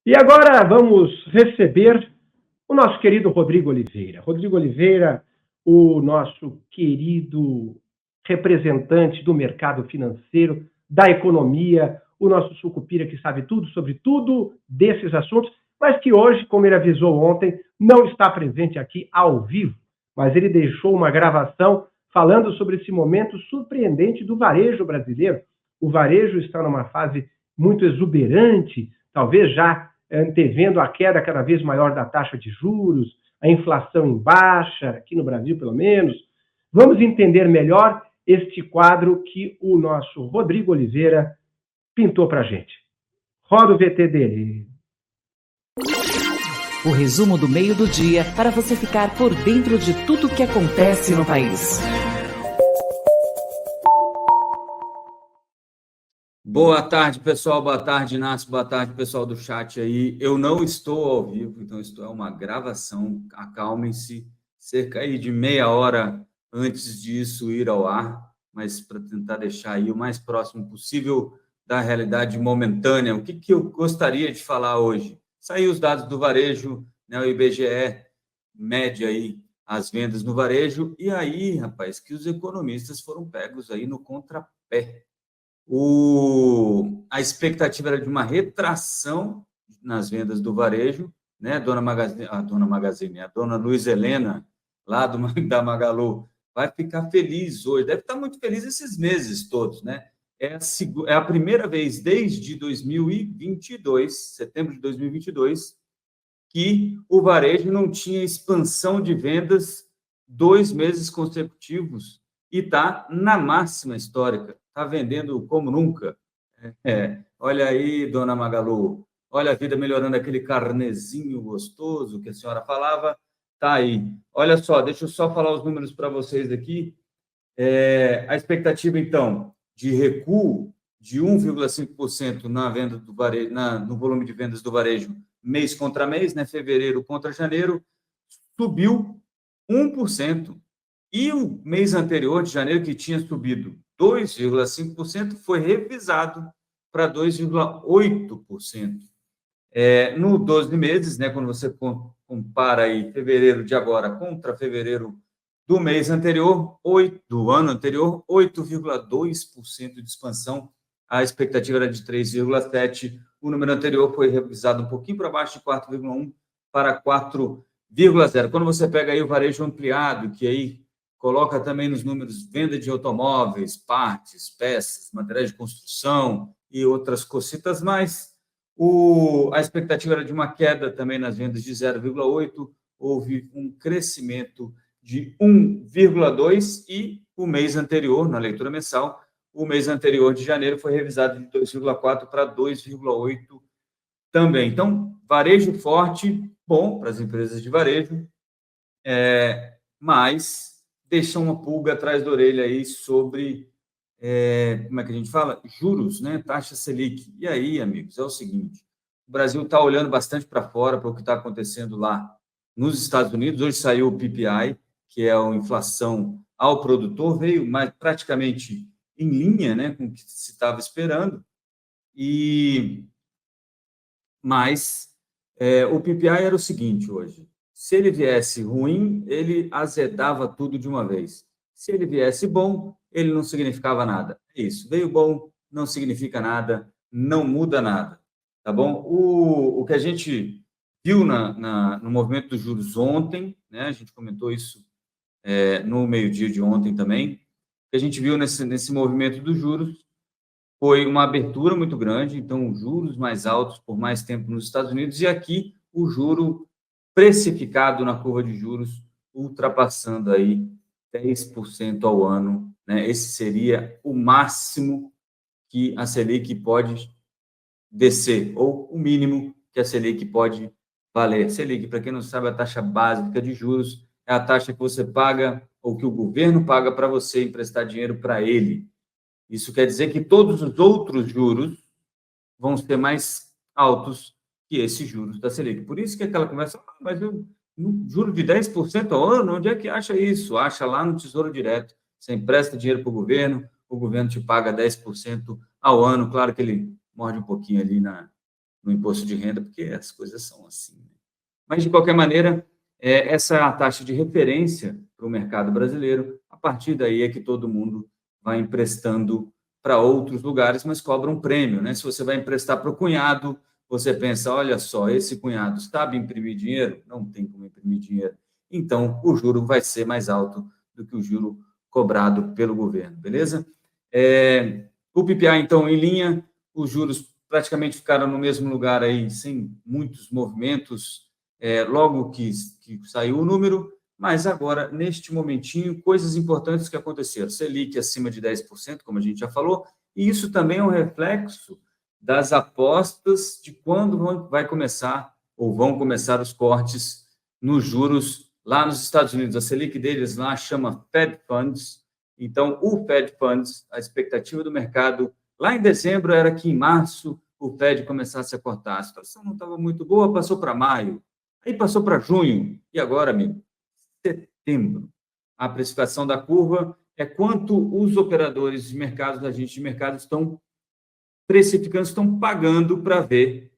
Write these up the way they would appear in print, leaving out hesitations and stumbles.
E agora vamos receber o nosso querido Rodrigo Oliveira. Rodrigo Oliveira, o nosso querido representante do mercado financeiro, da economia, o nosso sucupira que sabe tudo sobre tudo desses assuntos, mas que hoje, como ele avisou ontem, não está presente aqui ao vivo, mas ele deixou uma gravação falando sobre esse momento surpreendente do varejo brasileiro. O varejo está numa fase muito exuberante, talvez já antevendo a queda cada vez maior da taxa de juros, a inflação em baixa, aqui no Brasil pelo menos. Vamos entender melhor este quadro que o nosso Rodrigo Oliveira pintou para a gente. Roda o VT dele. O resumo do meio do dia para você ficar por dentro de tudo o que acontece no país. Boa tarde, pessoal. Boa tarde, Inácio. Boa tarde, pessoal do chat aí. Eu não estou ao vivo, então isto é uma gravação. Acalmem-se. Cerca aí de meia hora antes disso ir ao ar, mas para tentar deixar aí o mais próximo possível da realidade momentânea. O que eu gostaria de falar hoje? Saiu os dados do varejo, né? O IBGE mede aí as vendas no varejo, e aí, rapaz, que os economistas foram pegos aí no contrapé. A expectativa era de uma retração nas vendas do varejo, né? A dona Luiz Helena, lá da Magalu, vai ficar feliz hoje, deve estar muito feliz esses meses todos, né? É a primeira vez desde 2022, setembro de 2022, que o varejo não tinha expansão de vendas 2 meses consecutivos e está na máxima histórica, está vendendo como nunca. Olha aí, dona Magalu, olha a vida melhorando, aquele carnezinho gostoso que a senhora falava, está aí. Olha só, deixa eu só falar os números para vocês aqui. A expectativa, então, de recuo de 1,5% na venda do varejo, no volume de vendas do varejo, mês contra mês, né? Fevereiro contra janeiro, subiu 1%. E o mês anterior, de janeiro, que tinha subido 2,5%, foi revisado para 2,8%. No 12 meses, né, quando você compara aí fevereiro de agora contra fevereiro do mês anterior, do ano anterior, 8,2% de expansão. A expectativa era de 3,7%. O número anterior foi revisado um pouquinho para baixo, de 4,1% para 4,0%. Quando você pega aí o varejo ampliado, que aí coloca também nos números venda de automóveis, partes, peças, materiais de construção e outras cositas mais, a expectativa era de uma queda também nas vendas de 0,8%, houve um crescimento de 1,2%, e o mês anterior, na leitura mensal, o mês anterior de janeiro foi revisado de 2,4% para 2,8% também. Então, varejo forte, bom para as empresas de varejo, mas deixa uma pulga atrás da orelha aí sobre, como é que a gente fala? Juros, né? Taxa Selic. E aí, amigos, é o seguinte, o Brasil está olhando bastante para fora, para o que está acontecendo lá nos Estados Unidos. Hoje saiu o PPI, que é a inflação ao produtor, veio praticamente em linha, né, com o que se estava esperando, mas o PPI era o seguinte hoje: se ele viesse ruim, ele azedava tudo de uma vez. Se ele viesse bom, ele não significava nada. É isso, veio bom, não significa nada, não muda nada, tá bom? O que a gente viu no movimento dos juros ontem, né, a gente comentou isso no meio-dia de ontem também, o que a gente viu nesse movimento dos juros foi uma abertura muito grande, então juros mais altos por mais tempo nos Estados Unidos, e aqui o juro precificado na curva de juros ultrapassando aí 10% ao ano, né? Esse seria o máximo que a Selic pode descer, ou o mínimo que a Selic pode valer. Selic, para quem não sabe, é a taxa básica de juros, é a taxa que você paga, ou que o governo paga para você emprestar dinheiro para ele. Isso quer dizer que todos os outros juros vão ser mais altos que esses juros da Selic. Por isso que aquela conversa, mas eu juro de 10% ao ano, onde é que acha isso? Acha lá no Tesouro Direto. Você empresta dinheiro para o governo te paga 10% ao ano. Claro que ele morde um pouquinho ali no imposto de renda, porque as coisas são assim. Mas, de qualquer maneira, essa é a taxa de referência para o mercado brasileiro. A partir daí é que todo mundo vai emprestando para outros lugares, mas cobra um prêmio, né? Se você vai emprestar para o cunhado, você pensa, olha só, esse cunhado sabe imprimir dinheiro? Não tem como imprimir dinheiro. Então, o juro vai ser mais alto do que o juro cobrado pelo governo, beleza? O PPA, então, em linha, os juros praticamente ficaram no mesmo lugar aí, sem muitos movimentos, logo que saiu o número, mas agora, neste momentinho, coisas importantes que aconteceram. Selic acima de 10%, como a gente já falou, e isso também é um reflexo das apostas de quando vai começar ou vão começar os cortes nos juros lá nos Estados Unidos. A Selic deles lá chama Fed Funds. Então, o Fed Funds, a expectativa do mercado lá em dezembro era que em março o Fed começasse a cortar. A situação não estava muito boa, passou para maio, aí passou para junho, e agora, amigo, setembro. A precificação da curva é quanto os operadores de mercado, agentes de mercado, estão precificando, estão pagando para ver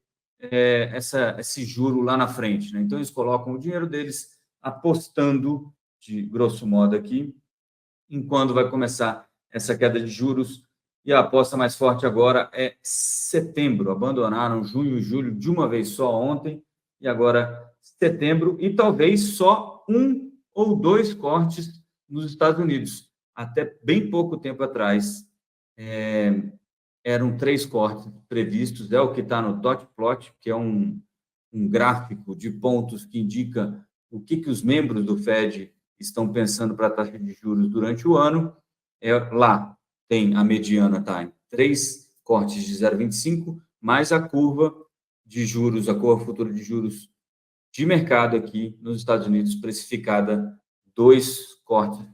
esse juro lá na frente, né? Então, eles colocam o dinheiro deles apostando, de grosso modo aqui, em quando vai começar essa queda de juros, e a aposta mais forte agora é setembro. Abandonaram junho e julho de uma vez só ontem, e agora setembro, e talvez só 1 ou 2 cortes nos Estados Unidos. Até bem pouco tempo atrás, eram 3 cortes previstos, é o que está no dot plot, que é um gráfico de pontos que indica o que os membros do Fed estão pensando para a taxa de juros durante o ano. Lá tem a mediana, tá, em 3 cortes de 0,25, mais a curva de juros, a curva futura de juros de mercado aqui nos Estados Unidos, precificada 2 cortes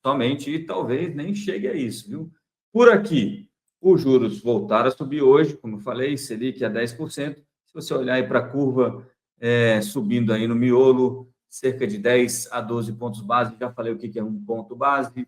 somente, e talvez nem chegue a isso, viu? Por aqui, os juros voltaram a subir hoje, como eu falei, Selic a 10%. Se você olhar aí para a curva, subindo aí no miolo, cerca de 10 a 12 pontos base, já falei o que é um ponto base,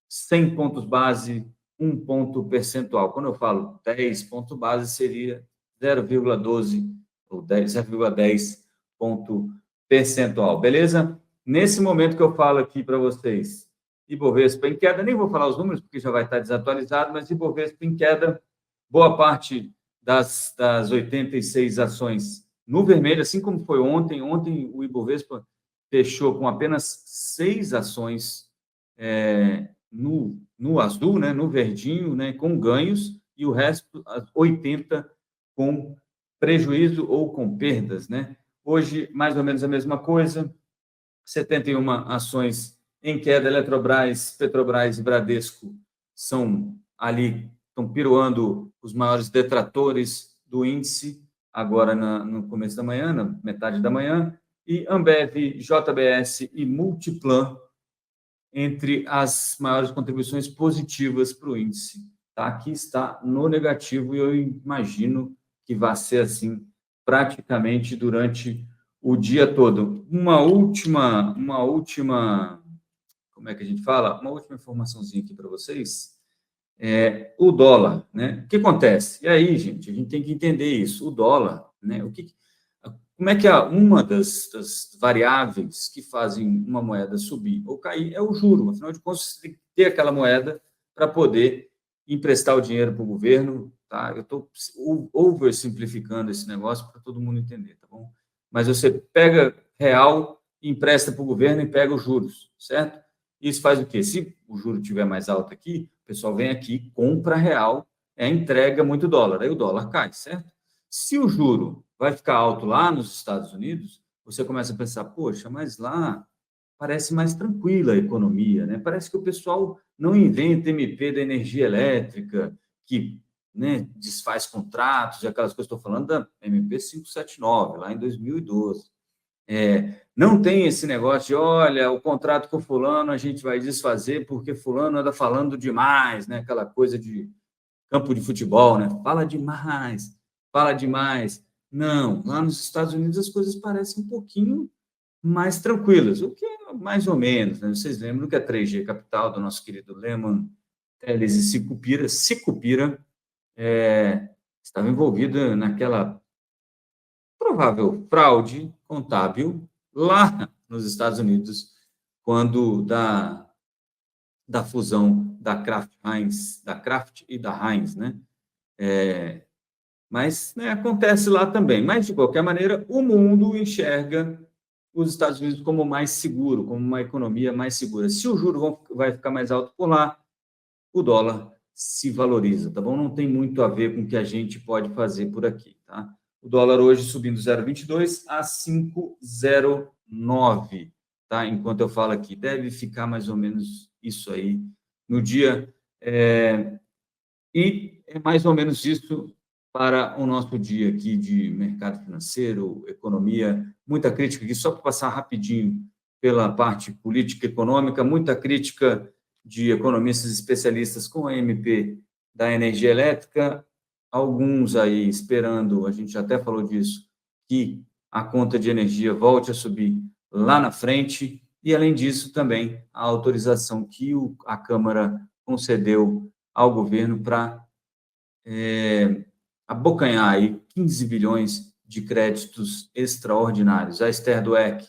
100 pontos base, 1 ponto percentual. Quando eu falo 10 pontos base, seria 0,12 ou 0,10 ponto percentual, beleza? Nesse momento que eu falo aqui para vocês, Ibovespa em queda, nem vou falar os números porque já vai estar desatualizado, mas Ibovespa em queda, boa parte das 86 ações no vermelho, assim como foi ontem. Ontem o Ibovespa fechou com apenas 6 ações no azul, né, no verdinho, né, com ganhos, e o resto, as 80, com prejuízo ou com perdas, né? Hoje, mais ou menos a mesma coisa, 71 ações em queda. Eletrobras, Petrobras e Bradesco estão piruando os maiores detratores do índice, agora no começo da manhã, na metade da manhã, e Ambev, JBS e Multiplan entre as maiores contribuições positivas para o índice. Tá? Aqui está no negativo, e eu imagino que vai ser assim praticamente durante o dia todo. Uma última, como é que a gente fala? Uma última informaçãozinha aqui para vocês. O dólar, né? O que acontece? E aí, gente, a gente tem que entender isso. O dólar, né? Como é que uma das variáveis que fazem uma moeda subir ou cair é o juro. Afinal de contas, você tem que ter aquela moeda para poder emprestar o dinheiro para o governo, tá? Eu estou oversimplificando esse negócio para todo mundo entender, tá bom? Mas você pega real, empresta para o governo e pega os juros, certo? Isso faz o quê? Se o juro estiver mais alto aqui, o pessoal vem aqui, compra real, entrega muito dólar, aí o dólar cai, certo? Se o juro vai ficar alto lá nos Estados Unidos, você começa a pensar, poxa, mas lá parece mais tranquila a economia, né? Parece que o pessoal não inventa MP da energia elétrica, que, né, desfaz contratos e aquelas coisas. Estou falando da MP 579, lá em 2012. Não tem esse negócio de, olha, o contrato com fulano a gente vai desfazer porque fulano anda falando demais, né? Aquela coisa de campo de futebol, né? Fala demais. Não, lá nos Estados Unidos as coisas parecem um pouquinho mais tranquilas, o que é mais ou menos, né? Vocês lembram que a 3G Capital, do nosso querido Lehman, Teles e Sicupira estava envolvida naquela provável fraude contábil lá nos Estados Unidos, quando da fusão da Kraft e da Heinz, né? Mas né, acontece lá também. Mas, de qualquer maneira, o mundo enxerga os Estados Unidos como mais seguro, como uma economia mais segura. Se o juro vai ficar mais alto por lá, o dólar se valoriza, tá bom? Não tem muito a ver com o que a gente pode fazer por aqui, tá? O dólar hoje subindo 0,22 a 5,09, tá? Enquanto eu falo aqui, deve ficar mais ou menos isso aí no dia. E é mais ou menos isso para o nosso dia aqui de mercado financeiro, economia. Muita crítica aqui, só para passar rapidinho pela parte política e econômica, muita crítica de economistas especialistas com a MP da energia elétrica, alguns aí esperando, a gente até falou disso, que a conta de energia volte a subir lá na frente, e além disso também a autorização que a Câmara concedeu ao governo para abocanhar aí 15 bilhões de créditos extraordinários. A Esther Dweck,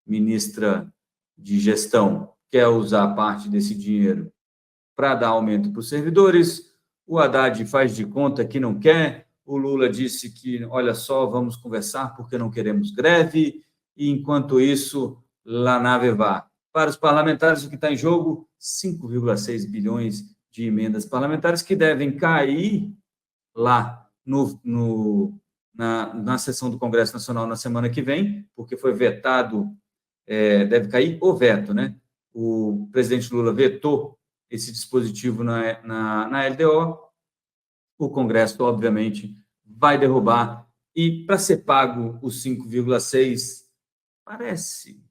ministra de Gestão, quer usar parte desse dinheiro para dar aumento para os servidores, o Haddad faz de conta que não quer, o Lula disse que, olha só, vamos conversar porque não queremos greve, e enquanto isso, la nave va. Para os parlamentares, o que está em jogo? 5,6 bilhões de emendas parlamentares que devem cair lá na sessão do Congresso Nacional na semana que vem, porque foi vetado, deve cair o veto, né? O presidente Lula vetou esse dispositivo na LDO, o Congresso, obviamente, vai derrubar, e para ser pago os 5,6, parece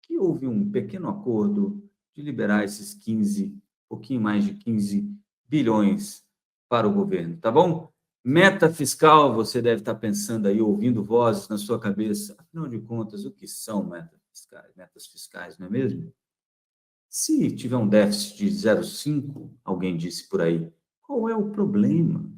que houve um pequeno acordo de liberar esses 15, pouquinho mais de 15 bilhões para o governo, tá bom? Meta fiscal, você deve estar pensando aí, ouvindo vozes na sua cabeça, afinal de contas, o que são metas fiscais, não é mesmo? Se tiver um déficit de 0,5, alguém disse por aí, qual é o problema?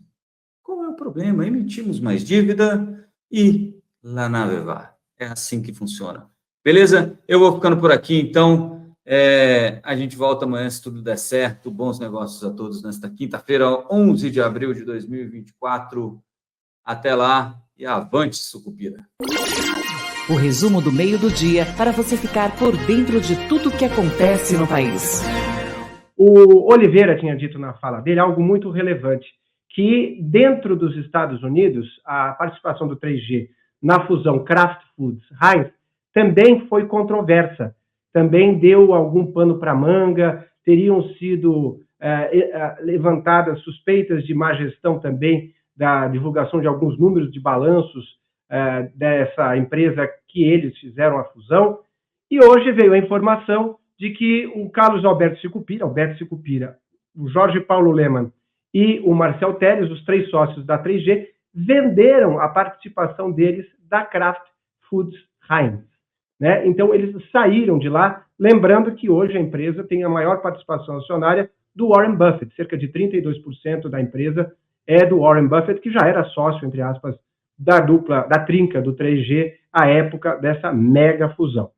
Qual é o problema? Emitimos mais dívida e la nave va. É assim que funciona. Beleza? Eu vou ficando por aqui, então. A gente volta amanhã, se tudo der certo. Bons negócios a todos nesta quinta-feira, 11 de abril de 2024. Até lá e avante, sucupira. O resumo do meio do dia para você ficar por dentro de tudo o que acontece no país. O Oliveira tinha dito na fala dele algo muito relevante, que dentro dos Estados Unidos, a participação do 3G na fusão Kraft Foods-Heinz também foi controversa, também deu algum pano para manga, teriam sido levantadas suspeitas de má gestão também, da divulgação de alguns números de balanços dessa empresa que eles fizeram a fusão, e hoje veio a informação de que o Carlos Alberto Sicupira, o Jorge Paulo Lemann e o Marcel Telles, os 3 sócios da 3G, venderam a participação deles da Kraft Foods-Heinz, né? Então, eles saíram de lá, lembrando que hoje a empresa tem a maior participação acionária do Warren Buffett, cerca de 32% da empresa é do Warren Buffett, que já era sócio, entre aspas, da trinca do 3G à época dessa mega fusão.